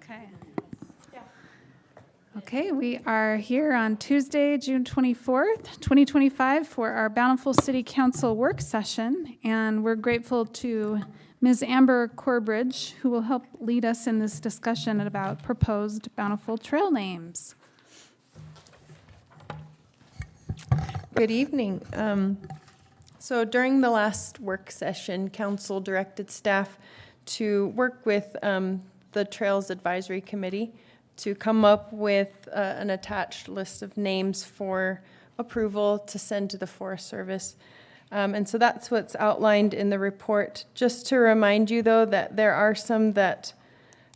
Okay. Okay, we are here on Tuesday, June 24th, 2025 for our Bountiful City Council work session, and we're grateful to Ms. Amber Corbridge, who will help lead us in this discussion about proposed Bountiful trail names. Good evening. So during the last work session, council directed staff to work with the Trails Advisory Committee to come up with an attached list of names for approval to send to the Forest Service. And so that's what's outlined in the report. Just to remind you, though, that there are some that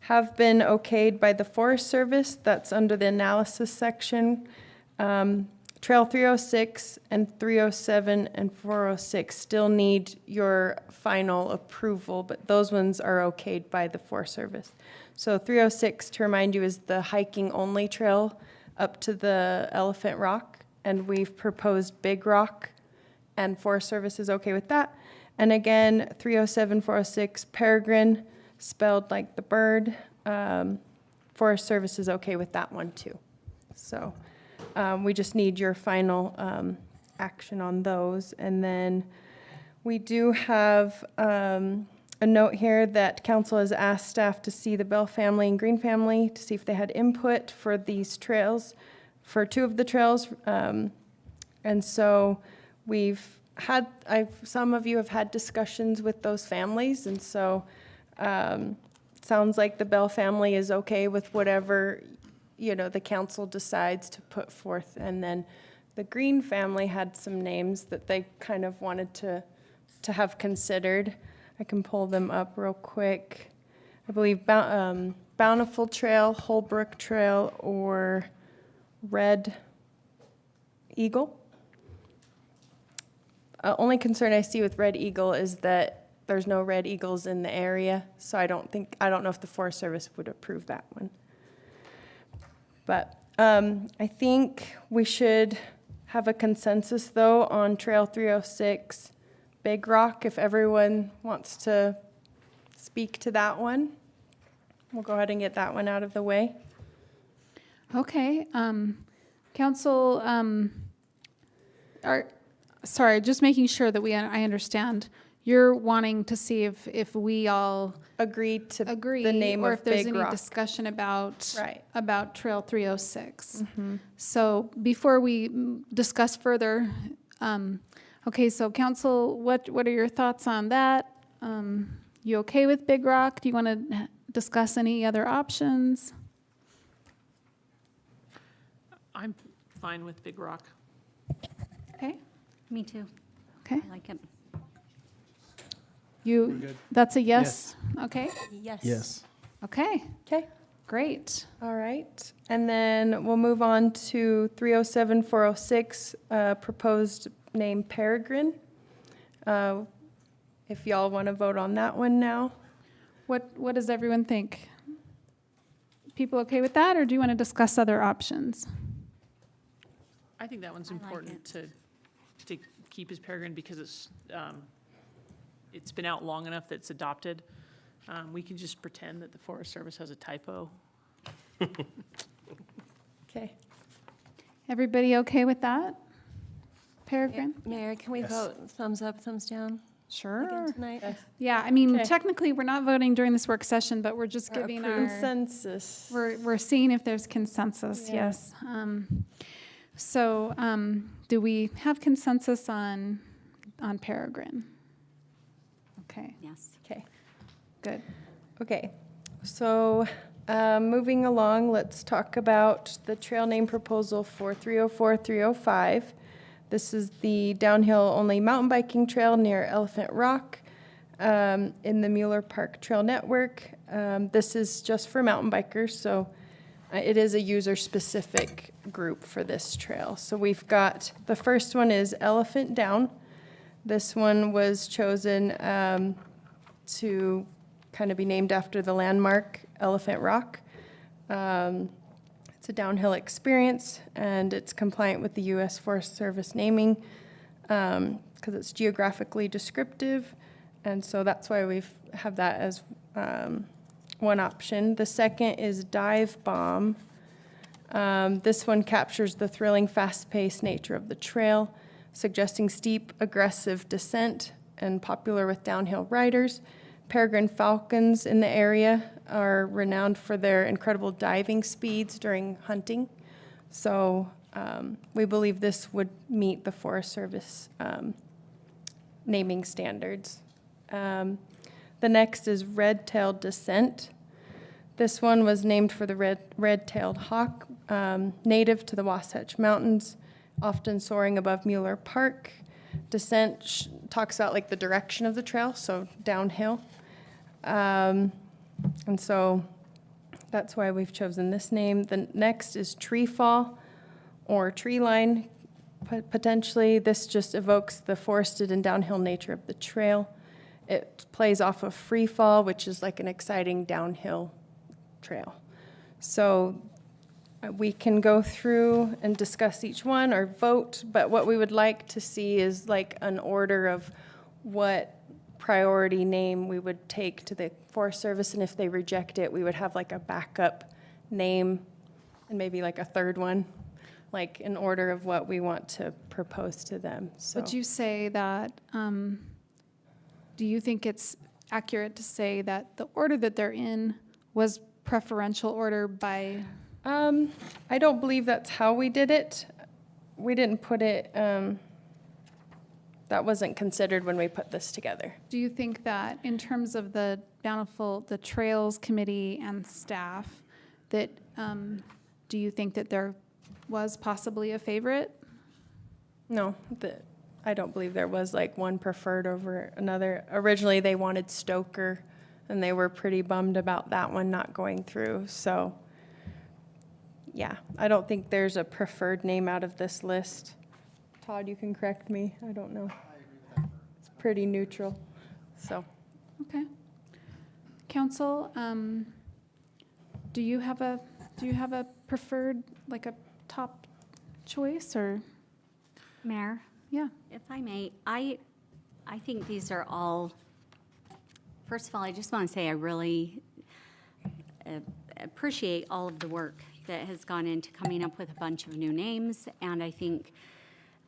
have been okayed by the Forest Service. That's under the analysis section. Trail 306 and 307 and 406 still need your final approval, but those ones are okayed by the Forest Service. So 306, to remind you, is the hiking only trail up to the Elephant Rock, and we've proposed Big Rock, and Forest Service is okay with that. And again, 307, 406, Peregrine, spelled like the bird. Forest Service is okay with that one too. So we just need your final action on those. And then we do have a note here that council has asked staff to see the Bell family and Green family to see if they had input for these trails, for two of the trails. And so we've had, some of you have had discussions with those families, and so sounds like the Bell family is okay with whatever, you know, the council decides to put forth. And then the Green family had some names that they kind of wanted to have considered. I can pull them up real quick. I believe Bountiful Trail, Holbrook Trail, or Red Eagle. Only concern I see with Red Eagle is that there's no red eagles in the area, so I don't know if the Forest Service would approve that one. But I think we should have a consensus, though, on Trail 306, Big Rock, if everyone wants to speak to that one. We'll go ahead and get that one out of the way. Okay, council, sorry, just making sure that I understand. You're wanting to see if we all Agree to agree, the name or of if there's Big any Rock. discussion about Right. Trail 306. Mm-hmm. So before we discuss further, okay, so council, what are your thoughts on that? You okay with Big Rock? Do you want to discuss any other options? I'm fine with Big Rock. Okay, Me too. okay. I like it. That's a yes? Okay, Yes. Yes. okay, Okay. great. All right. And then we'll move on to 307, 406, proposed name Peregrine. If y'all want to vote on that one now. What does everyone think? People okay with that, or do you want to discuss other options? I think that one's I like important to keep as Peregrine because it's been out long enough that it's adopted. We can just pretend that the Forest Service has a typo. Okay. Everybody okay with that? Peregrine? Mayor, can we Yes. vote thumbs up, thumbs down Sure. again tonight? Yeah, I mean, Okay. technically, we're not voting during this work session, but we're just Or giving approve. our, Consensus. we're seeing if there's consensus, Yeah. yes. So, do we have consensus on Peregrine? Okay, Yes. Okay. good. Okay. So moving along, let's talk about the trail name proposal for 304, 305. This is the downhill-only mountain biking trail near Elephant Rock in the Mueller Park Trail Network. This is just for mountain bikers, so it is a user-specific group for this trail. So we've got, the first one is Elephant Down. This one was chosen to kind of be named after the landmark, Elephant Rock. It's a downhill experience, and it's compliant with the U.S. Forest Service naming because it's geographically descriptive, and so that's why we have that as one option. The second is Dive Bomb. This one captures the thrilling, fast-paced nature of the trail, suggesting steep, aggressive descent and popular with downhill riders. Peregrine falcons in the area are renowned for their incredible diving speeds during hunting. So we believe this would meet the Forest Service naming standards. The next is Red-tailed Descent. This one was named for the red-tailed hawk, native to the Wasatch Mountains, often soaring above Mueller Park. Descent talks about like the direction of the trail, so downhill. And so that's why we've chosen this name. The next is Tree Fall or Tree Line, potentially. This just evokes the forested and downhill nature of the trail. It plays off of Free Fall, which is like an exciting downhill trail. So we can go through and discuss each one or vote, but what we would like to see is like an order of what priority name we would take to the Forest Service, and if they reject it, we would have like a backup name and maybe like a third one, like in order of what we want to propose to them. So Would you say that, do you think it's accurate to say that the order that they're in was preferential order by? I don't believe that's how we did it. We didn't put it, that wasn't considered when we put this together. Do you think that in terms of the Bountiful, the Trails Committee and staff, that, do you think that there was possibly a favorite? No, I don't believe there was like one preferred over another. Originally, they wanted Stoker, and they were pretty bummed about that one not going through. So, yeah, I don't think there's a preferred name out of this list. Todd, you can correct me. I don't know. It's pretty neutral. So, Okay. Council, do you have a preferred, like a top choice, or? Mayor, Yeah. if I may, I think these are all, first of all, I just want to say I really appreciate all of the work that has gone into coming up with a bunch of new names, and I think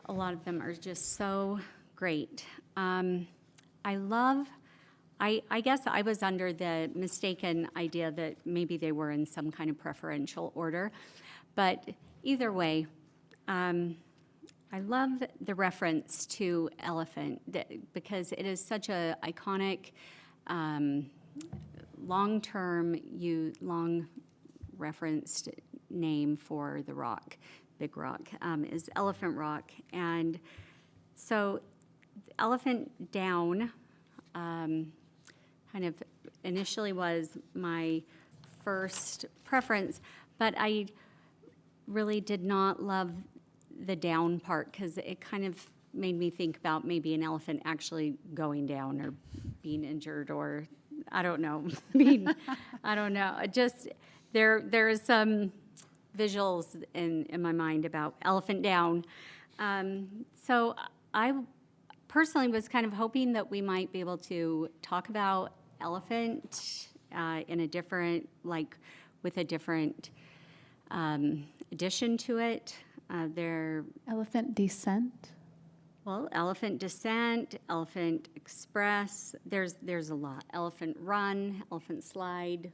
a lot of them are just so great. I guess I was under the mistaken idea that maybe they were in some kind of preferential order, but either way, I love the reference to elephant because it is such a iconic, long referenced name for the rock, Big Rock, is Elephant Rock. And so Elephant Down kind of initially was my first preference, but I really did not love the down part because it kind of made me think about maybe an elephant actually going down or being injured, or I don't know. I don't know. Just there is some visuals in my mind about elephant down. So I personally was kind of hoping that we might be able to talk about elephant in a different, like with a different addition to it. Elephant Descent? Well, Elephant Descent, Elephant Express, there's a lot. Elephant Run, Elephant Slide,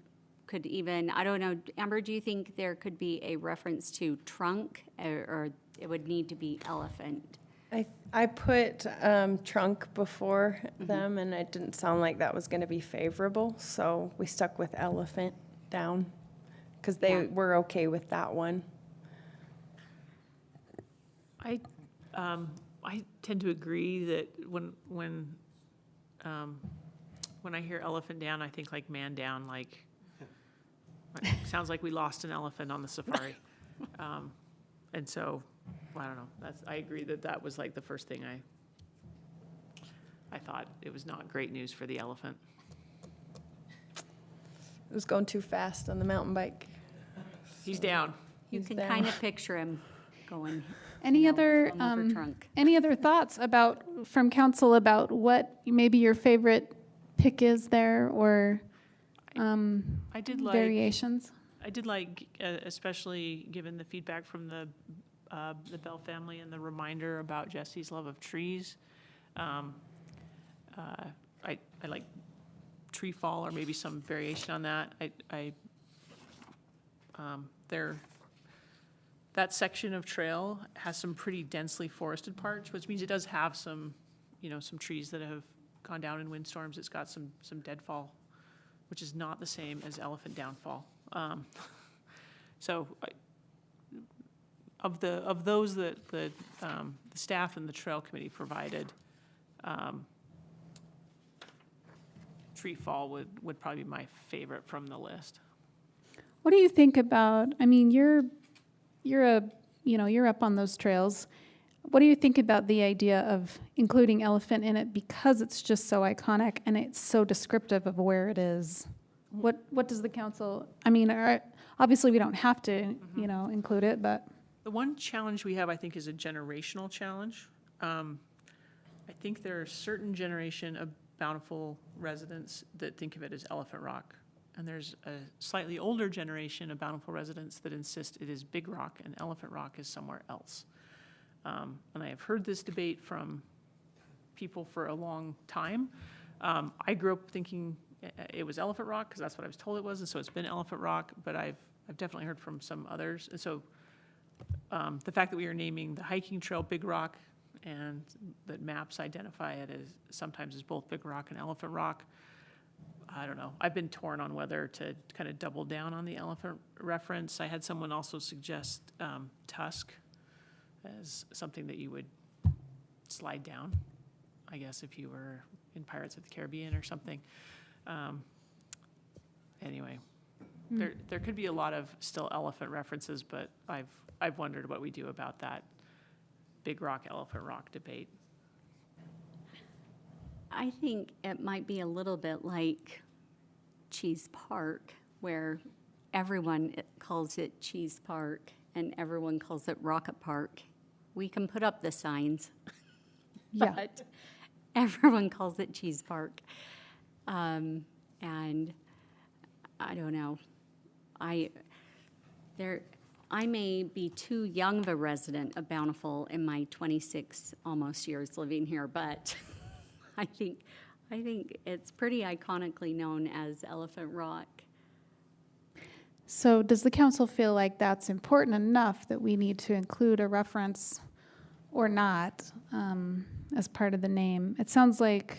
could even, I don't know, Amber, do you think there could be a reference to trunk, or it would need to be elephant? I put trunk before them, and it didn't sound like that was going to be favorable, so we stuck with elephant down because they were okay with that one. I tend to agree that when I hear elephant down, I think like man down, like sounds like we lost an elephant on the safari. And so, well, I don't know. I agree that was like the first thing I thought. It was not great news for the elephant. It was going too fast on the mountain bike. He's down. You He's can down. kind of picture him going. Any other trunk. any other thoughts from council about what maybe your favorite pick is there, or? I did like, variations. especially given the feedback from the Bell family and the reminder about Jesse's love of trees. I like tree fall or maybe some variation on that. That section of trail has some pretty densely forested parts, which means it does have some, some trees that have gone down in windstorms. It's got some deadfall, which is not the same as elephant downfall. So of those that the staff and the trail committee provided, tree fall would probably be my favorite from the list. What do you think about, I mean, you're up on those trails. What do you think about the idea of including elephant in it because it's just so iconic and it's so descriptive of where it is? What does the council, I mean, obviously we don't have to, include it, but. The one challenge we have, I think, is a generational challenge. I think there are a certain generation of Bountiful residents that think of it as Elephant Rock. And there's a slightly older generation of Bountiful residents that insist it is Big Rock and Elephant Rock is somewhere else. And I have heard this debate from people for a long time. I grew up thinking it was Elephant Rock because that's what I was told it was, and so it's been Elephant Rock, but I've definitely heard from some others. And so the fact that we are naming the hiking trail Big Rock and that maps identify it as sometimes as both Big Rock and Elephant Rock, I don't know. I've been torn on whether to kind of double down on the elephant reference. I had someone also suggest tusk as something that you would slide down, I guess, if you were in Pirates of the Caribbean or something. Anyway, there could be a lot of still elephant references, but I've wondered what we do about that Big Rock, Elephant Rock debate. I think it might be a little bit like Cheese Park, where everyone calls it Cheese Park and everyone calls it Rocket Park. We can put up the signs, Yeah. but everyone calls it Cheese Park. And I don't know. I may be too young of a resident of Bountiful in my 26 almost years living here, but I think it's pretty iconically known as Elephant Rock. So does the council feel like that's important enough that we need to include a reference or not as part of the name? It sounds like,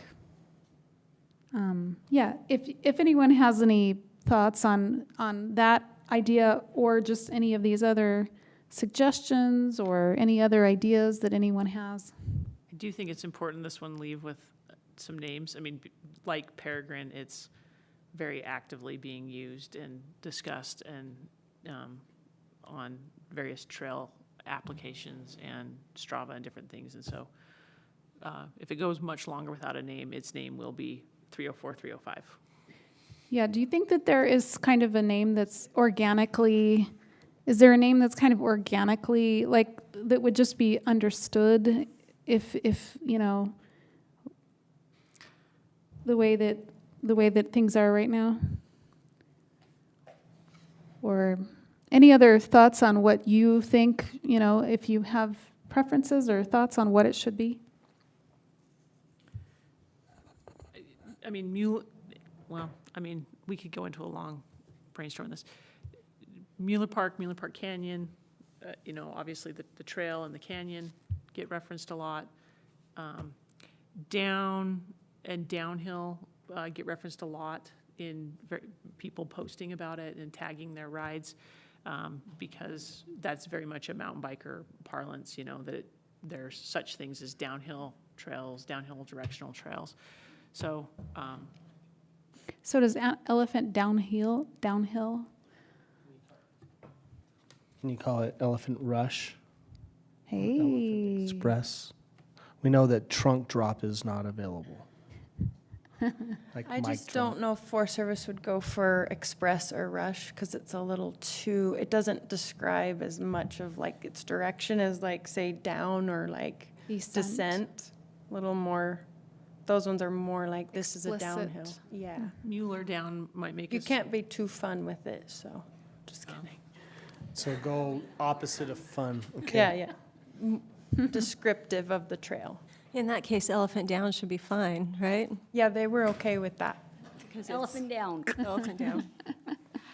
if anyone has any thoughts on that idea or just any of these other suggestions or any other ideas that anyone has. I do think it's important this one leave with some names. I mean, like Peregrine, it's very actively being used and discussed and on various trail applications and Strava and different things. And so if it goes much longer without a name, its name will be 304, 305. Yeah, do you think that there is kind of a name that's organically, is there a name that's kind of organically, like, that would just be understood if the way that things are right now? Or any other thoughts on what you think, if you have preferences or thoughts on what it should be? I mean, we could go into a long brainstorm on this. Mueller Park Canyon, obviously the trail and the canyon get referenced a lot. Down and downhill get referenced a lot in people posting about it and tagging their rides because that's very much a mountain biker parlance, that there's such things as downhill trails, downhill directional trails. So does elephant downhill? Can you call it Elephant Rush? Hey. Elephant Express? We know that trunk drop is not available. Like I mic just drop. don't know if Forest Service would go for express or rush because it's a little too, it doesn't describe as much of like its direction as like say down or like Descent. descent. A little more, those ones are more like, this is a Explicit. downhill. Yeah. Mueller down might make us. You can't be too fun with it, so, just kidding. So go opposite of fun. Okay. Yeah, yeah. Descriptive of the trail. In that case, Elephant Down should be fine, right? Yeah, they were okay with that. Because it's Elephant down. Elephant Down.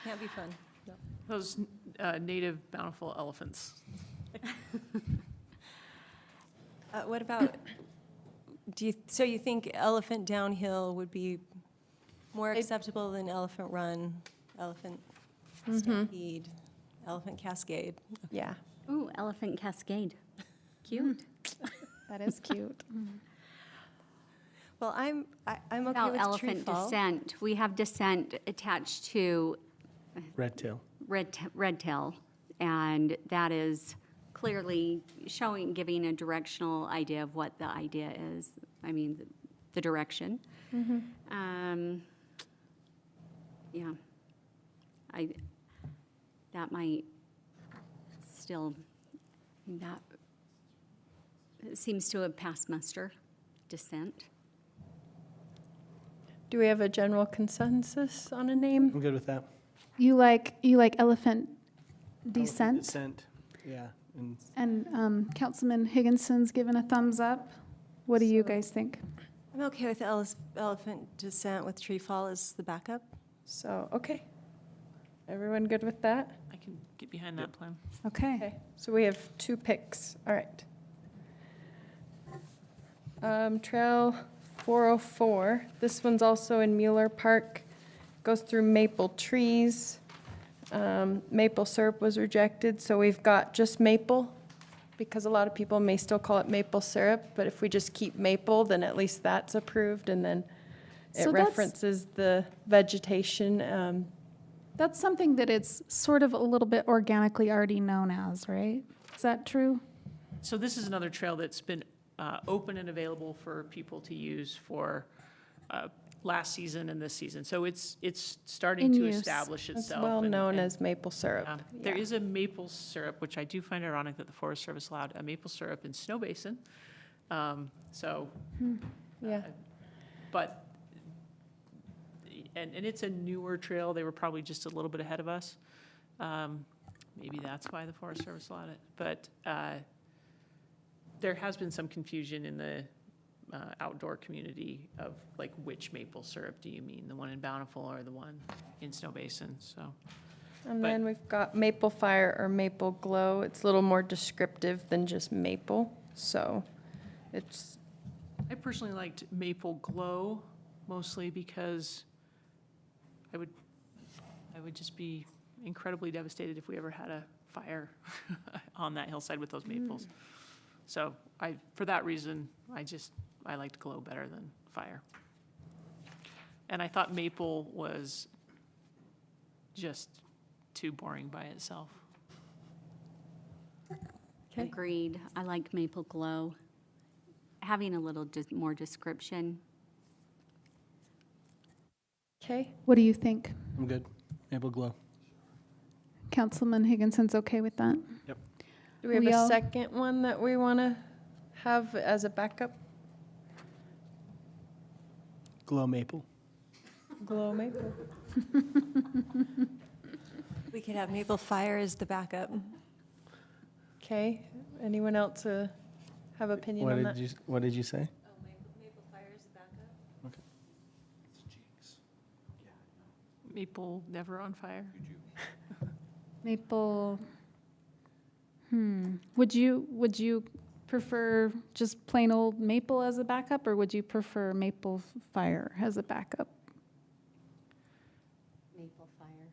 Can't be fun. No. Those native bountiful elephants. What about, so you think Elephant Downhill would be more acceptable than Elephant Run, Elephant Stampede, Elephant Cascade? Yeah. Ooh, Elephant Cascade. Cute. That is cute. Well, I'm okay About with elephant Treefall. descent, we have descent attached to Red tail. red tail, and that is clearly showing, giving a directional idea of what the idea is. I mean, the direction. Yeah, that might still, that it seems to have passed muster, descent. Do we have a general consensus on a name? I'm good with that. You like elephant descent? Descent, yeah. And And Councilman Higginson's given a thumbs up. What do you guys think? I'm okay with Elephant Descent with Treefall as the backup. So, okay. Everyone good with that? I can get behind that plan. Okay. Okay, so we have 2 picks. All right. Trail 404. This one's also in Mueller Park. Goes through maple trees. Maple syrup was rejected, so we've got just maple, because a lot of people may still call it maple syrup, but if we just keep maple, then at least that's approved, and then it So that's- references the vegetation. That's something that it's sort of a little bit organically already known as, right? Is that true? So this is another trail that's been open and available for people to use for last season and this season. So it's starting In to use. establish It's itself. well and- known and, as maple syrup. There Yeah. is a maple syrup, which I do find ironic that the Forest Service allowed a maple syrup in Snow Basin. So, Yeah. but, and it's a newer trail. They were probably just a little bit ahead of us. Maybe that's why the Forest Service allowed it. But there has been some confusion in the outdoor community of like, which maple syrup do you mean? The one in Bountiful or the one in Snow Basin? So, And But- then we've got maple fire or maple glow. It's a little more descriptive than just maple, so it's, I personally liked Maple Glow mostly because I would just be incredibly devastated if we ever had a fire on that hillside with those maples. So for that reason, I liked Glow better than fire. And I thought maple was just too boring by itself. okay. Agreed. I like maple glow. Having a little more description. Okay, What do you think? I'm good. Maple glow. Councilman Higginson's okay with that? do we have We a all- second one that we want to have as a backup? Glow maple. Glow maple. We could have Maple Fire as the backup. Okay, anyone else have opinion What on did that? you, what did you say? Maple Fire as the backup? Maple never on fire? Maple, Would you prefer just plain old maple as a backup, or would you prefer maple fire as a backup? Maple fire.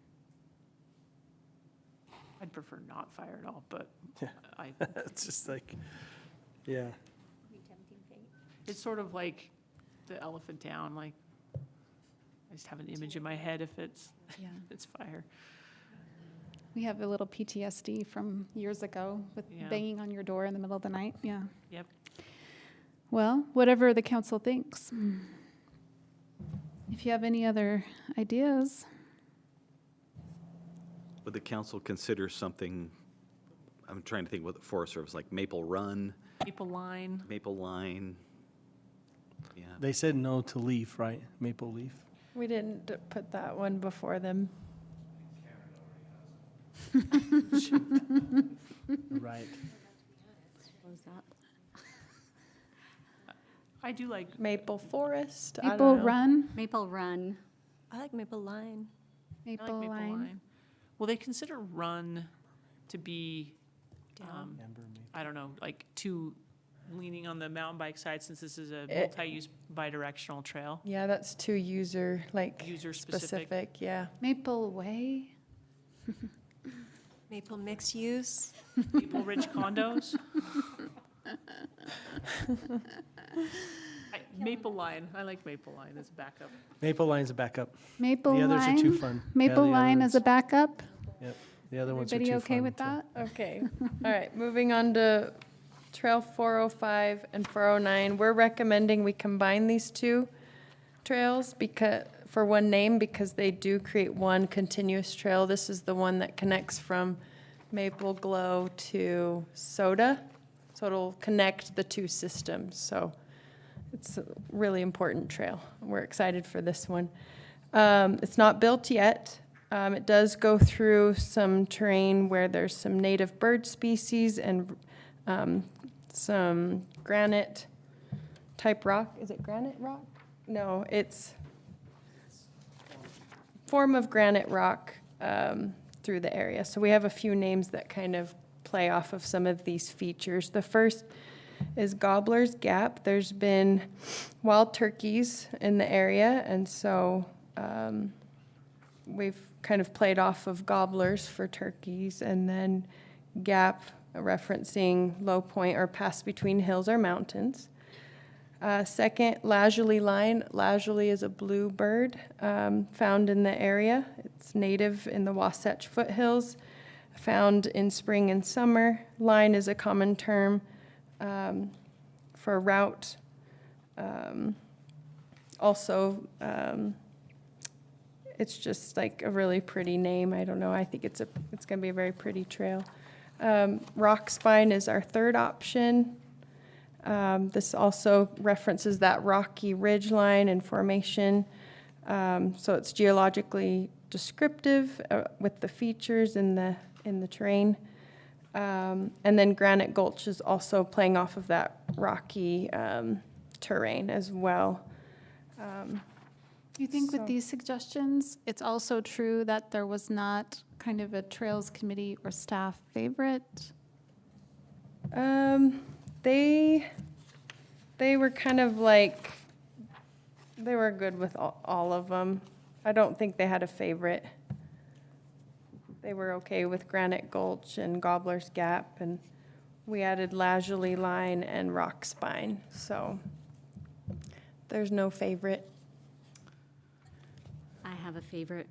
I'd prefer not fire at all, but Yeah. I, It's just like, yeah. it's sort of like the elephant down, like, I just have an image in my head if it's fire. We have a little PTSD from years ago with Yeah. banging on your door in the middle of the night, yeah. Yep. Well, whatever the council thinks. If you have any other ideas, Would the council consider something, I'm trying to think what the Forest Service, like Maple Run, Maple line, Maple Line? Yeah. They said no to leaf, right? Maple leaf. We didn't put that one before them. Right. Close up. I do like, Maple Forest, I Maple don't know. Run, Maple Run. I like maple line. I like Maple Maple Line. Line. Will they consider Run to be, Down. I don't know, like too leaning on the mountain bike side since this is a It- multi-use bidirectional trail? Yeah, that's too user, like, User specific. specific, yeah. Maple Way. Maple mixed use. Maple Ridge condos? Maple Line, I like Maple Line as a backup. Maple line's a backup. Maple The others Line. are too fun. Maple the Line as a others- backup. Yep, the other ones are Everybody too okay fun with to- that? Okay, all right, moving on to Trail 405 and 409. We're recommending we combine these two trails for one name because they do create one continuous trail. This is the one that connects from Maple Glow to Soda. So it'll connect the two systems. So it's a really important trail. We're excited for this one. It's not built yet. It does go through some terrain where there's some native bird species and some granite type rock. Is it granite rock? No, it's form of granite rock through the area. So we have a few names that kind of play off of some of these features. The first is Gobbler's Gap. There's been wild turkeys in the area, and so we've kind of played off of gobblers for turkeys, and then Gap referencing low point or pass between hills or mountains. Second, Lazuli Line. Lazuli is a blue bird found in the area. It's native in the Wasatch foothills, found in spring and summer. Line is a common term for route. It's just like a really pretty name. I don't know. I think it's going to be a very pretty trail. Rock Spine is our third option. This also references that rocky ridge line and formation. So it's geologically descriptive with the features in the terrain. And then Granite Gulch is also playing off of that rocky terrain as well. Do you think So- with these suggestions, it's also true that there was not kind of a Trails Committee or staff favorite? They were kind of like, they were good with all of them. I don't think they had a favorite. They were okay with Granite Gulch and Gobbler's Gap, and we added Lazuli Line and Rock Spine, so there's no favorite. I have a favorite.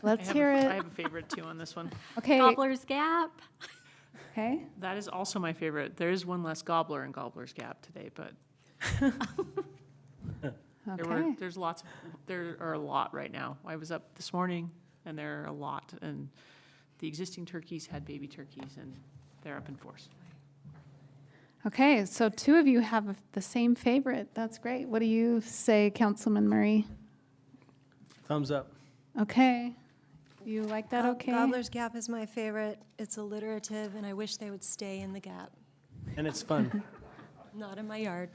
Let's hear I it. have a favorite too on this one. Okay, Gobbler's Gap. okay. That is also my favorite. There is one less gobbler in Gobbler's Gap today, but Okay. there are a lot right now. I was up this morning and there are a lot, and the existing turkeys had baby turkeys and they're up in force. Okay, so two of you have the same favorite. That's great. What do you say, Councilman Murray? Thumbs up. Okay. You like that, okay? Gobbler's Gap is my favorite. It's alliterative, and I wish they would stay in the gap, And it's fun. not in my yard.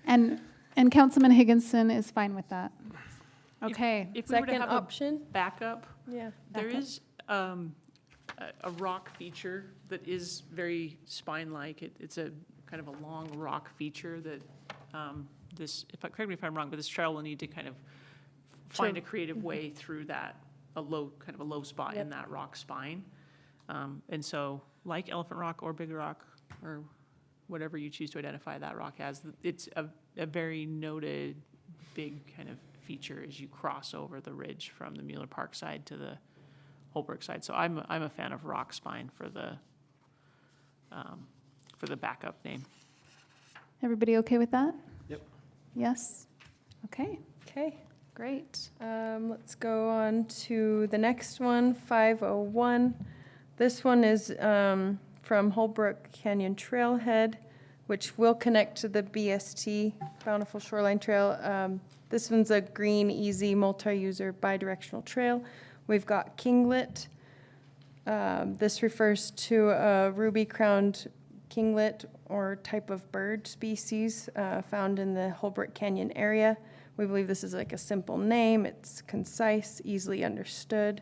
And Councilman Higginson is fine with that? Okay. If we were to Second have a option? backup, Yeah. there is a rock feature that is very spine-like. It's a kind of a long rock feature that correct me if I'm wrong, but this trail will need to kind of find a creative way through that, a low spot in that rock spine. And so, like Elephant Rock or Big Rock, or whatever you choose to identify that rock as, it's a very noted big kind of feature as you cross over the ridge from the Mueller Park side to the Holbrook side. So I'm a fan of Rock Spine for the backup name. Everybody okay with that? Yep. Yes? Okay, Okay. great. Let's go on to the next one, 501. This one is from Holbrook Canyon Trailhead. which will connect to the BST, Bountiful Shoreline Trail. This one's a green, easy, multi-user, bi-directional trail. We've got kinglet. This refers to a ruby-crowned kinglet or type of bird species found in the Holbrook Canyon area. We believe this is like a simple name. It's concise, easily understood,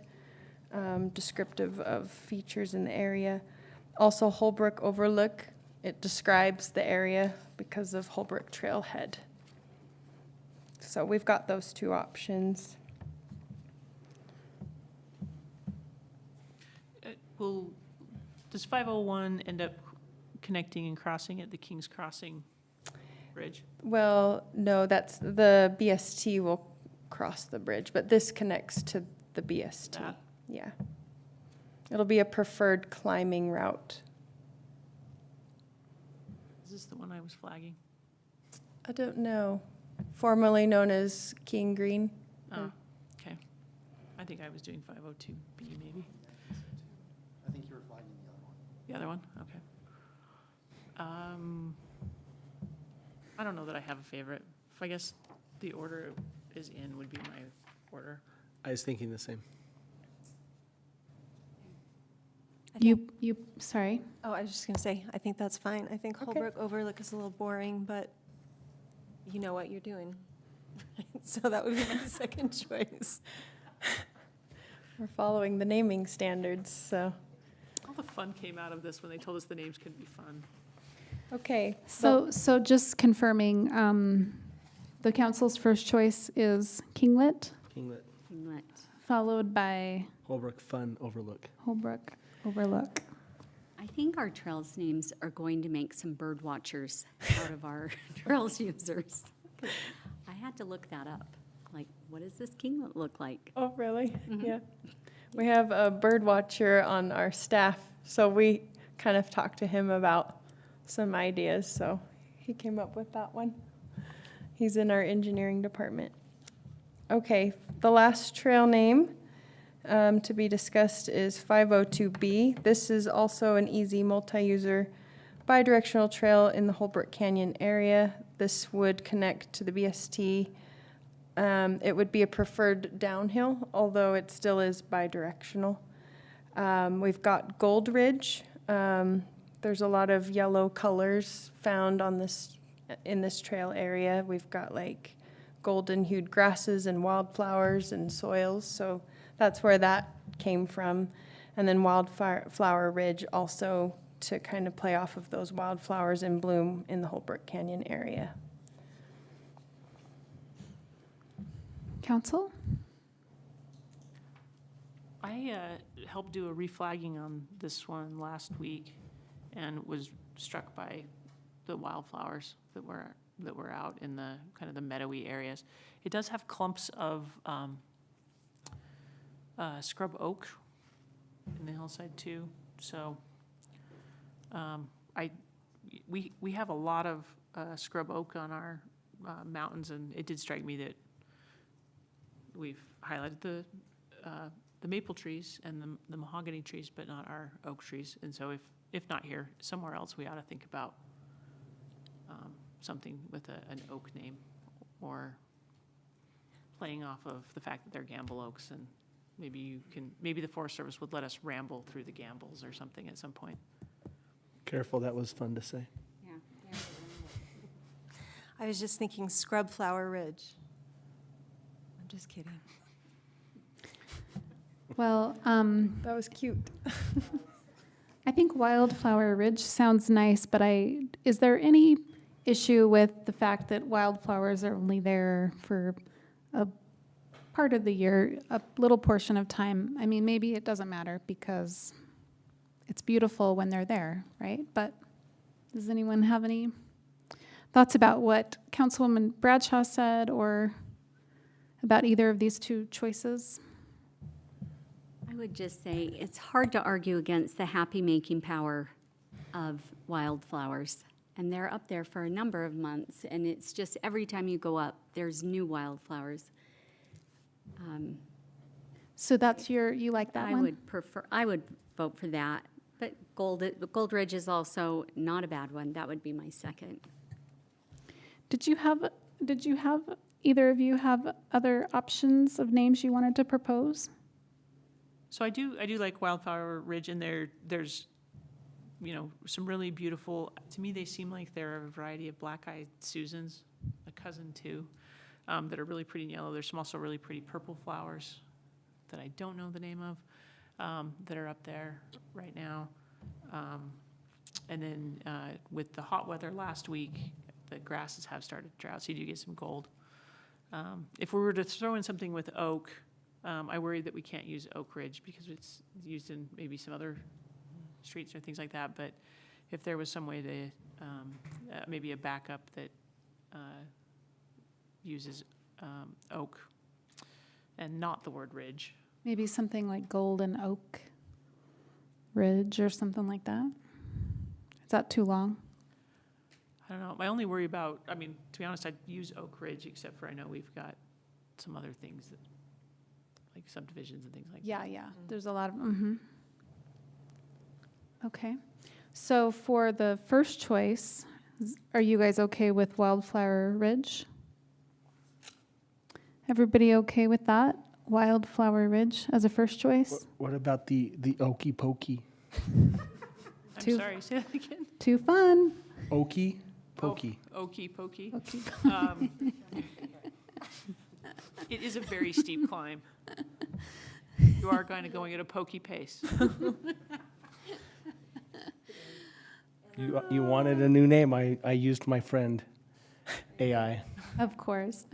descriptive of features in the area. Also, Holbrook Overlook. It describes the area because of Holbrook Trailhead. So we've got those two options. Does 501 end up connecting and crossing at the King's Crossing Bridge? Well, no, that's the BST will cross the bridge, but this connects to the BST. That. Yeah. It'll be a preferred climbing route. Is this the one I was flagging? I don't know. Formerly known as King Green. Oh, okay. I think I was doing 502B maybe. I think you were flagging the other one. The other one? Okay. I don't know that I have a favorite. If I guess the order it is in would be my order. I was thinking the same. Sorry. Oh, I was just going to say, I think that's fine. I think Okay. Holbrook Overlook is a little boring, but you know what you're doing. So that would be my second choice. We're following the naming standards, so. All the fun came out of this when they told us the names could be fun. Okay. So just confirming, the council's first choice is Kinglet, Kinglet, Kinglet. followed by Holbrook Fun Overlook. Holbrook Overlook. I think our trails names are going to make some bird watchers out of our trails users. I had to look that up. Like, what does this kinglet look like? Oh, really? Yeah. We have a bird watcher on our staff, so we kind of talked to him about some ideas, so he came up with that one. He's in our engineering department. Okay, the last trail name to be discussed is 502B. This is also an easy multi-user bi-directional trail in the Holbrook Canyon area. This would connect to the BST. It would be a preferred downhill, although it still is bi-directional. We've got Gold Ridge. There's a lot of yellow colors found on in this trail area. We've got like golden hued grasses and wildflowers and soils, so that's where that came from. And then Wildflower Ridge also to kind of play off of those wildflowers in bloom in the Holbrook Canyon area. Council? I helped do a reflagging on this one last week and was struck by the wildflowers that were out in the kind of the meadowy areas. It does have clumps of scrub oak in the hillside too. So we have a lot of scrub oak on our mountains, and it did strike me that we've highlighted the maple trees and the mahogany trees, but not our oak trees. And so if not here, somewhere else, we ought to think about something with an oak name, or playing off of the fact that they're gamble oaks, and maybe the Forest Service would let us ramble through the gambles or something at some point. Careful, that was fun to say. Yeah. I was just thinking Scrub Flower Ridge. I'm just kidding. Well, That was cute. I think Wildflower Ridge sounds nice, but is there any issue with the fact that wildflowers are only there for a part of the year, a little portion of time? I mean, maybe it doesn't matter because it's beautiful when they're there, right? But does anyone have any thoughts about what Councilwoman Bradshaw said, or about either of these two choices? I would just say it's hard to argue against the happy-making power of wildflowers. And they're up there for a number of months, and it's just every time you go up, there's new wildflowers. So that's you like that I one? would vote for that. But Gold Ridge is also not a bad one. That would be my second. Did you have, either of you have other options of names you wanted to propose? So I do like Wildflower Ridge, and there's, some really beautiful, to me, they seem like they're a variety of black-eyed Susans, a cousin too, that are really pretty in yellow. There's some also really pretty purple flowers that I don't know the name of, that are up there right now. And then with the hot weather last week, the grasses have started to drought, so you do get some gold. If we were to throw in something with oak, I worry that we can't use Oak Ridge because it's used in maybe some other streets or things like that. But if there was some way to, maybe a backup that uses oak and not the word ridge. Maybe something like Golden Oak Ridge or something like that? Is that too long? I don't know. My only worry about, to be honest, I'd use Oak Ridge, except for I know we've got some other things that, like subdivisions and things like that. Yeah, there's a lot of, Okay. So for the first choice, are you guys okay with Wildflower Ridge? Everybody okay with that? Wildflower Ridge as a first choice? What about the Okey Pokey? I'm Too- sorry, say that again? Too fun. Okey Pokey. Okey pokey. Okay. It is a very steep climb. You are kind of going at a pokey pace. You wanted a new name. I used my friend AI. Of course.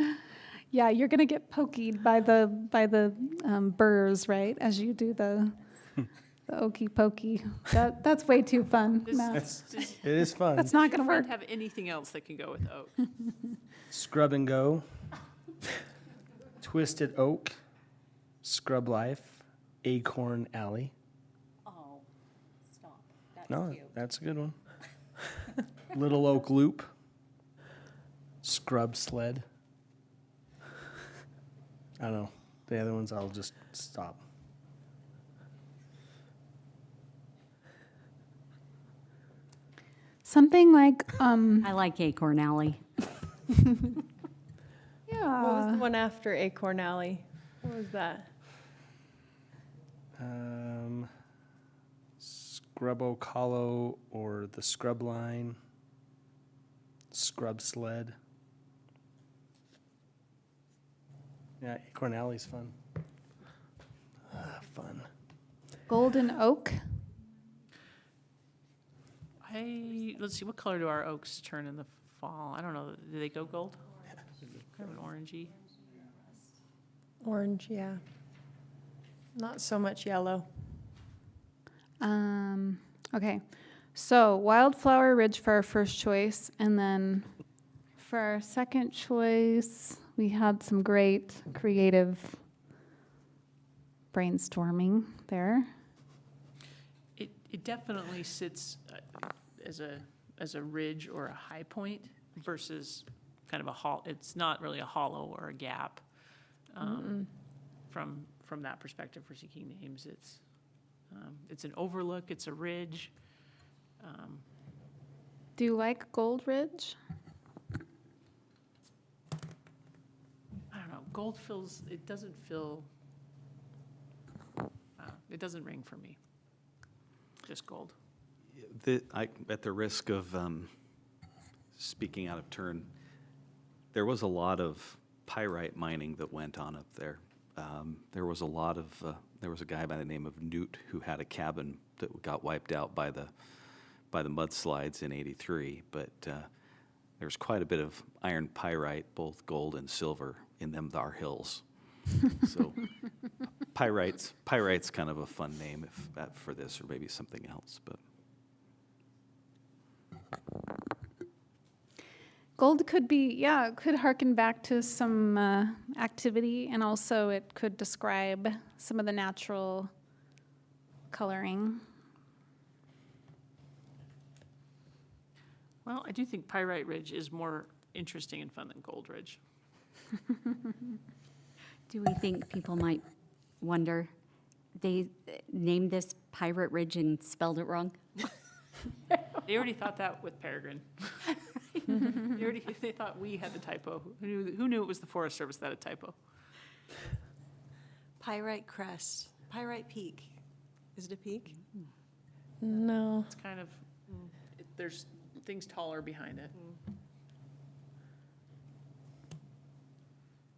Yeah, you're gonna get pokeyed by the burrs, right? As you do the okey pokey. That's way too fun. This- No, this- It is fun. that's not Does gonna your work. friend have anything else that can go with oak? Scrub and Go, Twisted Oak, Scrub Life, Acorn Alley. Oh, stop. That's No, that's a good one. Little Oak Loop, Scrub Sled. I don't know. The other ones I'll just stop. Something like, I like Acorn Alley. What was yeah, the one after Acorn Alley? What was that? Scrub Oak Hollow or the Scrub Line, Scrub Sled. Yeah, Acorn Alley's fun. Fun. Golden Oak. Let's see, what color do our oaks turn in the fall? I don't know. Do they go gold? Kind of an orangey. Orange, yeah. Not so much yellow. Okay, so Wildflower Ridge for our first choice, and then for our second choice, we had some great creative brainstorming there. It definitely sits as a ridge or a high point versus kind of a hollow. It's not really a hollow or a gap. From that perspective for seeking names, it's an overlook, it's a ridge. Do you like Gold Ridge? I don't know, gold feels, it doesn't feel, it doesn't ring for me. Just gold. At the risk of speaking out of turn, there was a lot of pyrite mining that went on up there. There was a guy by the name of Newt who had a cabin that got wiped out by the mudslides in '83, but there's quite a bit of iron pyrite, both gold and silver, in them thar hills. So pyrite's kind of a fun name for this, or maybe something else, but. Gold could be, yeah, it could harken back to some activity, and also it could describe some of the natural coloring. Well, I do think Pyrite Ridge is more interesting and fun than Gold Ridge. Do we think people might wonder, they named this Pirate Ridge and spelled it wrong. They already thought that with Peregrine. They thought we had the typo. Who knew it was the Forest Service that had a typo? Pyrite Crest, Pyrite Peak. Is it a peak? No. It's kind of, there's things taller behind it.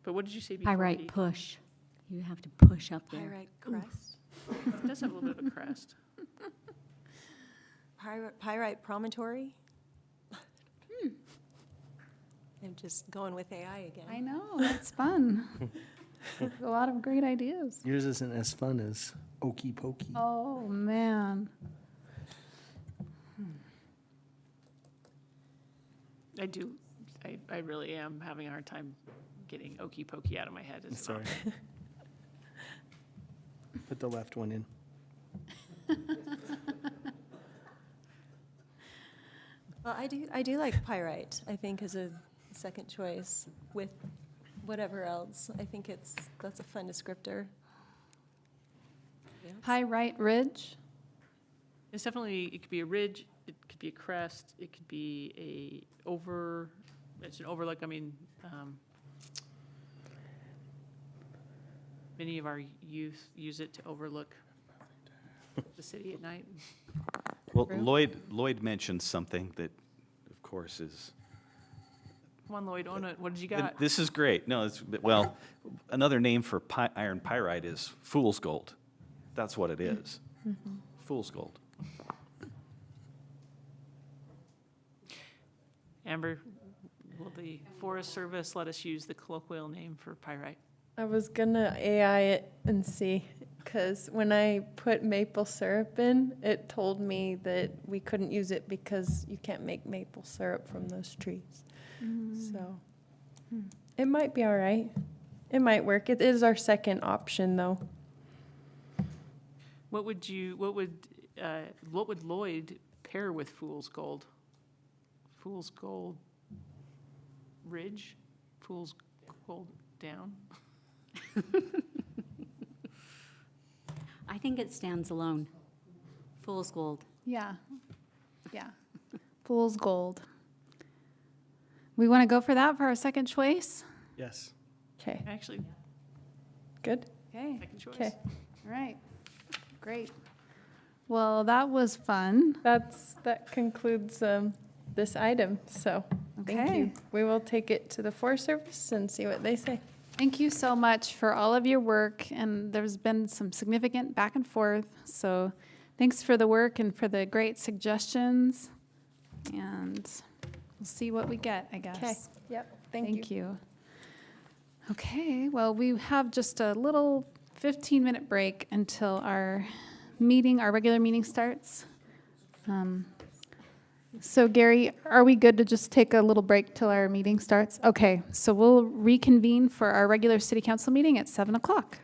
But what did you say before? Pyrite Pete? push. You have to push up there. Pyrite Crest? It does have a little bit of a crest. Pyrite Promontory? I'm just going with AI again. I know, that's fun. A lot of great ideas. Yours isn't as fun as Okey Pokey. Oh, man. I really am having a hard time getting okey pokey out of my head. It's Sorry. not- Put the left one in. Well, I do like Pyrite, I think, as a second choice with whatever else. I think that's a fun descriptor. Pyrite Ridge. It's definitely, it could be a ridge, it could be a crest, it could be it's an overlook. I mean, many of our youth use it to overlook the city at night. Well, True. Lloyd mentioned something that, of course, is, Come on, Lloyd, own it. What did you got? this is great. No, well, another name for iron pyrite is fool's gold. That's what it is. Fool's gold. Amber, will the Forest Service let us use the colloquial name for pyrite? I was gonna AI it and see, because when I put maple syrup in, it told me that we couldn't use it because you can't make maple syrup from those trees. So it might be all right. It might work. It is our second option, though. What would Lloyd pair with fool's gold? Fool's gold ridge? Fool's gold down? I think it stands alone. Fool's gold. Yeah. Yeah. Fool's gold. We want to go for that for our second choice? Yes. Okay, Actually, good. Okay. second choice. Okay, All right. Great. Well, that was fun. that concludes this item. So thank Okay. you. We will take it to the Forest Service and see what they say. Thank you so much for all of your work, and there's been some significant back and forth, so thanks for the work and for the great suggestions, and we'll see what we get, I guess. Okay. Yep. Thank you. Okay, well, we have just a little 15-minute break until our meeting, our regular meeting starts. So Gary, are we good to just take a little break till our meeting starts? Okay, so we'll reconvene for our regular city council meeting at 7 o'clock.